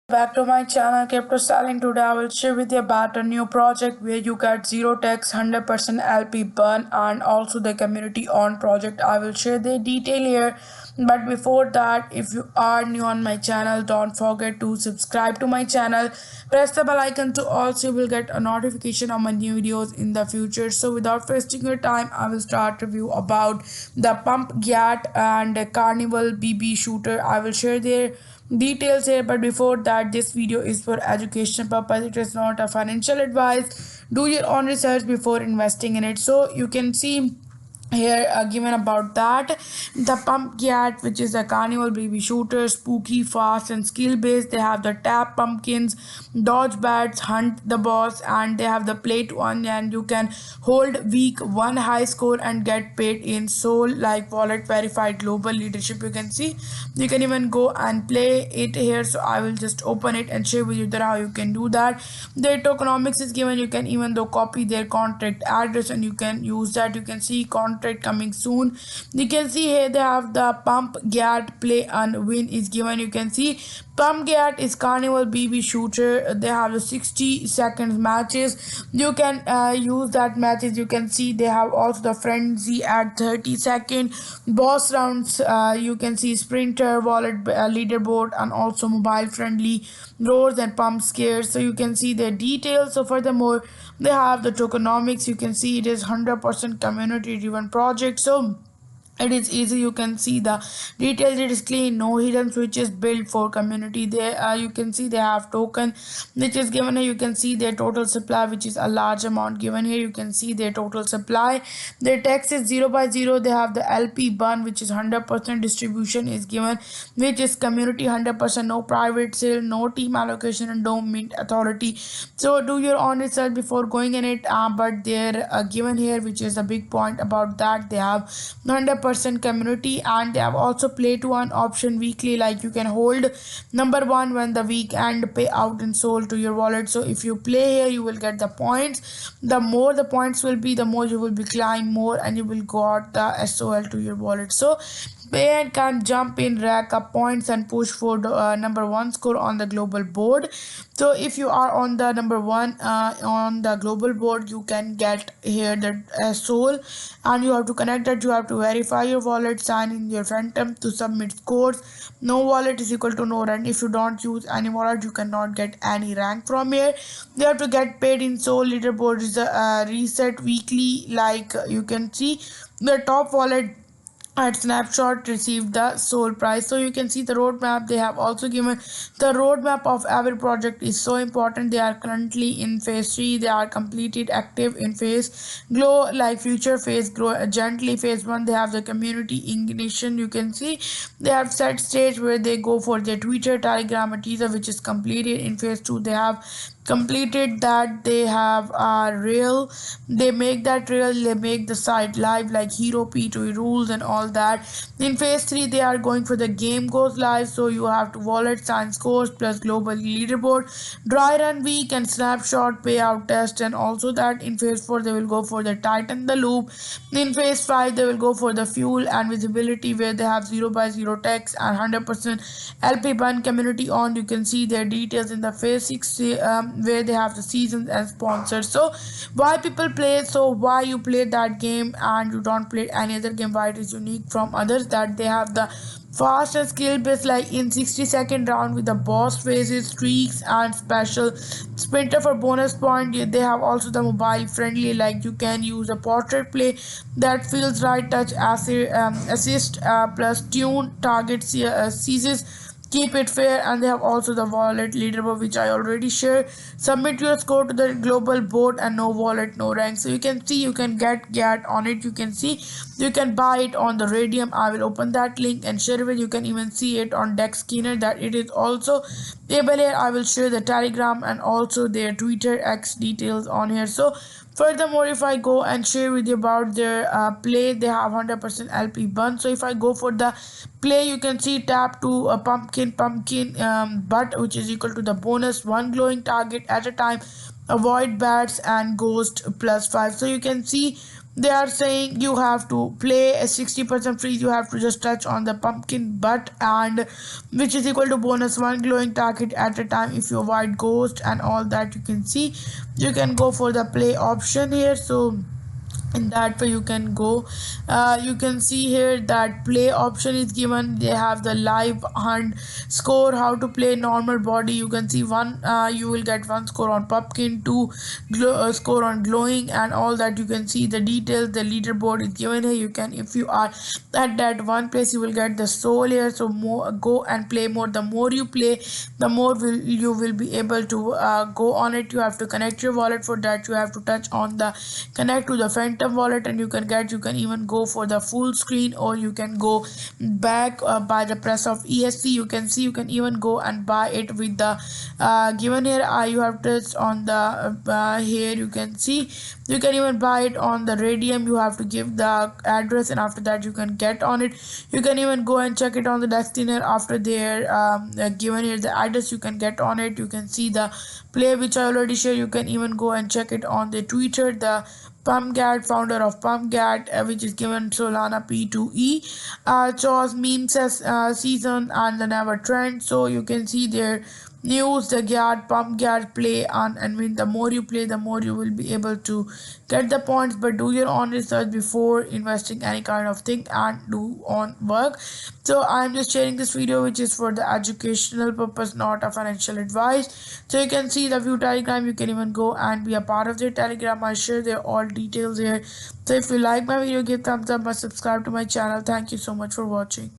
Back to my channel Crypto Styling. Today I will share with you about a new project where you get zero tax 100% LP burn and also the community owned project. I will share the detail here, but before that, if you are new on my channel, don't forget to subscribe to my channel, press the bell icon to also will get a notification of my new videos in the future. So without wasting your time, I will start review about the Pump Gat and Carnival BB shooter. I will share their details here, but before that, this video is for education purpose. It is not a financial advice. Do your own research before investing in it. So you can see here given about that the pump cat, which is a carnival baby shooter, spooky, fast and skill based. They have the tap pumpkins, dodge bats, hunt the boss, and they have the plate one, and you can hold week one high score and get paid in soul like wallet verified global leadership. You can see you can even go and play it here. So I will just open it and share with you that how you can do that. Their tokenomics is given. You can even though copy their contract address and you can use that. You can see contract coming soon. You can see here they have the pump gat play and win is given. You can see pump gat is carnival BB shooter. They have the 60 seconds matches. You can use that matches. You can see they have also the frenzy at 30-second boss rounds. You can see sprinter wallet leaderboard and also mobile friendly roars and pump scares. So you can see the details. So furthermore, they have the tokenomics. You can see it is 100% community driven project. So it is easy. You can see the details. It is clean, no hidden switches, built for community. There you can see they have token which is given here. You can see their total supply, which is a large amount given here. You can see their total supply. Their tax is 0 by 0. They have the LP burn, which is 100% distribution is given, which is community 100%, no private sale, no team allocation, and no mint authority. So do your own research before going in it. But they're given here, which is a big point about that. They have 100% community, and they have also play to earn option weekly, like you can hold number one when the weekend pay out in soul to your wallet. So if you play here, you will get the points. The more the points will be, the more you will be climb more and you will got the SOL to your wallet. So player can jump in, rack up points, and push for the number one score on the global board. So if you are on the number one on the global board, you can get here the soul, and you have to connect that. You have to verify your wallet, sign in your phantom to submit scores. No wallet is equal to no rank. If you don't use any wallet, you cannot get any rank from here. You have to get paid in soul. Leaderboard is reset weekly, like you can see the top wallet at snapshot received the soul prize. So you can see the roadmap. They have also given the roadmap of every project is so important. They are currently in phase 3. They are completed active in phase glow like future phase grow gently. Phase 1, they have the community ignition. You can see they have set stage where they go for their Twitter, Telegram, and teaser, which is completed. In phase 2, they have completed that. They have a reel. They make that reel. They make the site live like hero p2 rules and all that. In phase 3, they are going for the game goes live, so you have to wallet, sign scores plus global leaderboard, dry run week, and snapshot payout test. And also that in phase 4, they will go for the tighten the loop. In phase 5, they will go for the fuel and visibility, where they have 0 by 0 text and 100% LP burn community on. You can see their details in the phase 6, where they have the seasons and sponsors. So why people play, so why you play that game and you don't play any other game, why it is unique from others, that they have the fast and skill based, like in 60-second round with the boss phases, streaks, and special sprinter for bonus point. They have also the mobile friendly, like you can use a portrait play that feels right, touch assist plus tune target seizes, keep it fair. And they have also the wallet leaderboard, which I already shared. Submit your score to the global board, and no wallet, no rank. So you can see you can get on it. You can see you can buy it on the Radium. I will open that link and share it. You can even see it on Dex Skinner that it is also able here. I will share the Telegram and also their Twitter X details on here. So furthermore, if I go and share with you about their play, they have 100% LP burn. So if I go for the play, you can see tap to a pumpkin butt, which is equal to the bonus one glowing target at a time, avoid bats, and ghost +5. So you can see they are saying you have to play a 60% freeze. You have to just touch on the pumpkin butt, and which is equal to bonus one glowing target at a time if you avoid ghost and all that. You can see you can go for the play option here. So in that way you can go, you can see here that play option is given. They have the live hunt score, how to play normal body. You can see one, you will get one score on pumpkin, two score on glowing and all that. You can see the details, the leaderboard is given here. You can, if you are at that one place, you will get the soul here. So more, go and play more. The more you play, the more you will be able to go on it. You have to connect your wallet. For that you have to touch on the connect to the phantom wallet, and you can even go for the full screen, or you can go back by the press of ESC. You can see you can even go and buy it with the given here. You have touched on the here. You can see you can even buy it on the Radium. You have to give the address, and after that you can get on it. You can even go and check it on the Destiner. After their given here the address, you can get on it. You can see the play which I already shared. You can even go and check it on the Twitter. The Pumpgat, founder of Pumpgat, which is given Solana P2E, chose memes as season and the never trend. So you can see their news, the Pumpgat play on, and when the more you play, the more you will be able to get the points. But do your own research before investing any kind of thing, and do on work. So I'm just sharing this video which is for the educational purpose, not a financial advice. So you can see the view Telegram. You can even go and be a part of their Telegram. I share their all details here. So if you like my video, give thumbs up and subscribe to my channel. Thank you so much for watching.